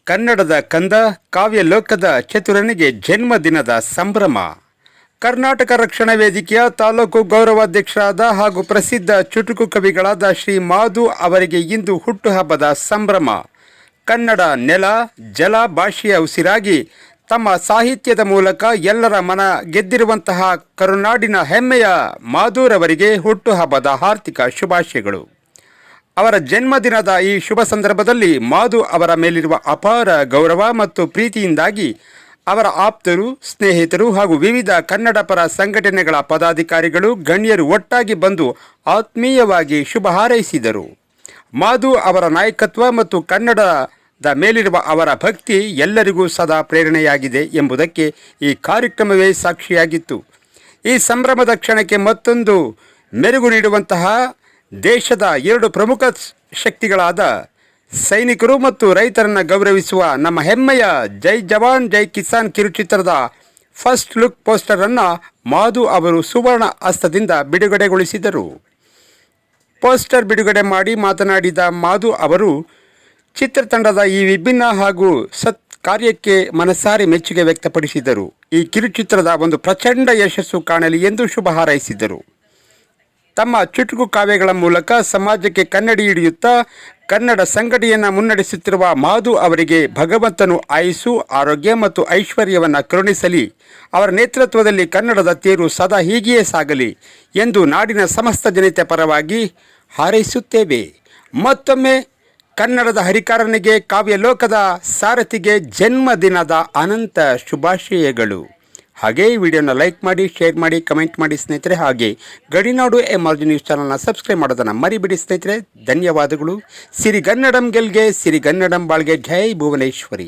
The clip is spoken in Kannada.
ಕನ್ನಡದ ಕಂದ ಕಾವ್ಯ ಲೋಕದ ಚತುರನಿಗೆ ಜನ್ಮದಿನದ ಸಂಭ್ರಮ. ಕರ್ನಾಟಕ ರಕ್ಷಣಾ ವೇದಿಕೆಯ ತಾಲೂಕು ಗೌರವಾಧ್ಯಕ್ಷರಾದ ಹಾಗೂ ಪ್ರಸಿದ್ಧ ಚುಟುಕು ಕವಿಗಳಾದ ಶ್ರೀ ಮಾಧು ಅವರಿಗೆ ಇಂದು ಹುಟ್ಟುಹಬ್ಬದ ಸಂಭ್ರಮ. ಕನ್ನಡ ನೆಲ ಜಲ ಭಾಷೆಯ ಉಸಿರಾಗಿ ತಮ್ಮ ಸಾಹಿತ್ಯದ ಮೂಲಕ ಎಲ್ಲರ ಮನ ಗೆದ್ದಿರುವಂತಹ ಕರುನಾಡಿನ ಹೆಮ್ಮೆಯ ಮಾಧುರವರಿಗೆ ಹುಟ್ಟುಹಬ್ಬದ ಹಾರ್ದಿಕ ಶುಭಾಶಯಗಳು. ಅವರ ಜನ್ಮದಿನದ ಈ ಶುಭ ಸಂದರ್ಭದಲ್ಲಿ ಮಾಧು ಅವರ ಮೇಲಿರುವ ಅಪಾರ ಗೌರವ ಮತ್ತು ಪ್ರೀತಿಯಿಂದಾಗಿ ಅವರ ಆಪ್ತರು, ಸ್ನೇಹಿತರು ಹಾಗೂ ವಿವಿಧ ಕನ್ನಡ ಪರ ಸಂಘಟನೆಗಳ ಪದಾಧಿಕಾರಿಗಳು, ಗಣ್ಯರು ಒಟ್ಟಾಗಿ ಬಂದು ಆತ್ಮೀಯವಾಗಿ ಶುಭ ಹಾರೈಸಿದರು. ಮಾಧು ಅವರ ನಾಯಕತ್ವ ಮತ್ತು ಕನ್ನಡದ ಮೇಲಿರುವ ಅವರ ಭಕ್ತಿ ಎಲ್ಲರಿಗೂ ಸದಾ ಪ್ರೇರಣೆಯಾಗಿದೆ ಎಂಬುದಕ್ಕೆ ಈ ಕಾರ್ಯಕ್ರಮವೇ ಸಾಕ್ಷಿಯಾಗಿತ್ತು. ಈ ಸಂಭ್ರಮದ ಕ್ಷಣಕ್ಕೆ ಮತ್ತೊಂದು ಮೆರುಗು ನೀಡುವಂತಹ ದೇಶದ ಎರಡು ಪ್ರಮುಖ ಶಕ್ತಿಗಳಾದ ಸೈನಿಕರು ಮತ್ತು ರೈತರನ್ನು ಗೌರವಿಸುವ ನಮ್ಮ ಹೆಮ್ಮೆಯ ಜೈ ಜವಾನ್ ಜೈ ಕಿಸಾನ್ ಕಿರುಚಿತ್ರದ ಫಸ್ಟ್ ಲುಕ್ ಪೋಸ್ಟರನ್ನು ಮಾಧು ಅವರು ಸುವರ್ಣ ಹಸ್ತದಿಂದ ಬಿಡುಗಡೆಗೊಳಿಸಿದರು. ಪೋಸ್ಟರ್ ಬಿಡುಗಡೆ ಮಾಡಿ ಮಾತನಾಡಿದ ಮಾಧು ಅವರು ಚಿತ್ರತಂಡದ ಈ ವಿಭಿನ್ನ ಹಾಗೂ ಕಾರ್ಯಕ್ಕೆ ಮನಸಾರಿ ಮೆಚ್ಚುಗೆ ವ್ಯಕ್ತಪಡಿಸಿದರು. ಈ ಕಿರುಚಿತ್ರದ ಒಂದು ಪ್ರಚಂಡ ಯಶಸ್ಸು ಕಾಣಲಿ ಎಂದು ಶುಭ ಹಾರೈಸಿದರು. ತಮ್ಮ ಚುಟುಕು ಕಾವ್ಯಗಳ ಮೂಲಕ ಸಮಾಜಕ್ಕೆ ಕನ್ನಡಿ ಹಿಡಿಯುತ್ತಾ ಕನ್ನಡ ಸಂಘಟನೆಯನ್ನು ಮುನ್ನಡೆಸುತ್ತಿರುವ ಮಾಧು ಅವರಿಗೆ ಭಗವಂತನು ಆಯುಸ್ಸು, ಆರೋಗ್ಯ ಮತ್ತು ಐಶ್ವರ್ಯವನ್ನು ಕರುಣಿಸಲಿ. ಅವರ ನೇತೃತ್ವದಲ್ಲಿ ಕನ್ನಡದ ತೇರು ಸದಾ ಹೀಗೆಯೇ ಸಾಗಲಿ ಎಂದು ನಾಡಿನ ಸಮಸ್ತ ಜನತೆ ಪರವಾಗಿ ಹಾರೈಸುತ್ತೇವೆ. ಮತ್ತೊಮ್ಮೆ ಕನ್ನಡದ ಹರಿಕಾರನಿಗೆ, ಕಾವ್ಯ ಲೋಕದ ಸಾರಥಿಗೆ ಜನ್ಮದಿನದ ಅನಂತ ಶುಭಾಶಯಗಳು. ಹಾಗೆ ಈ ವಿಡಿಯೋನ ಲೈಕ್ ಮಾಡಿ, ಶೇರ್ ಮಾಡಿ, ಕಮೆಂಟ್ ಮಾಡಿ ಸ್ನೇಹಿತರೆ. ಹಾಗೆ ಗಡಿನಾಡು ಎಮರ್ಜಿ ನ್ಯೂಸ್ ಚಾನಲ್ನ ಸಬ್ಸ್ಕ್ರೈಬ್ ಮಾಡೋದನ್ನು ಮರಿಬಿಡಿ ಸ್ನೇಹಿತರೆ. ಧನ್ಯವಾದಗಳು. ಸಿರಿಗನ್ನಡಂ ಗೆಲ್ಗೆ, ಸಿರಿಗನ್ನಡಂ ಬಾಳ್ಗೆ. ಜೈ ಭುವನೇಶ್ವರಿ.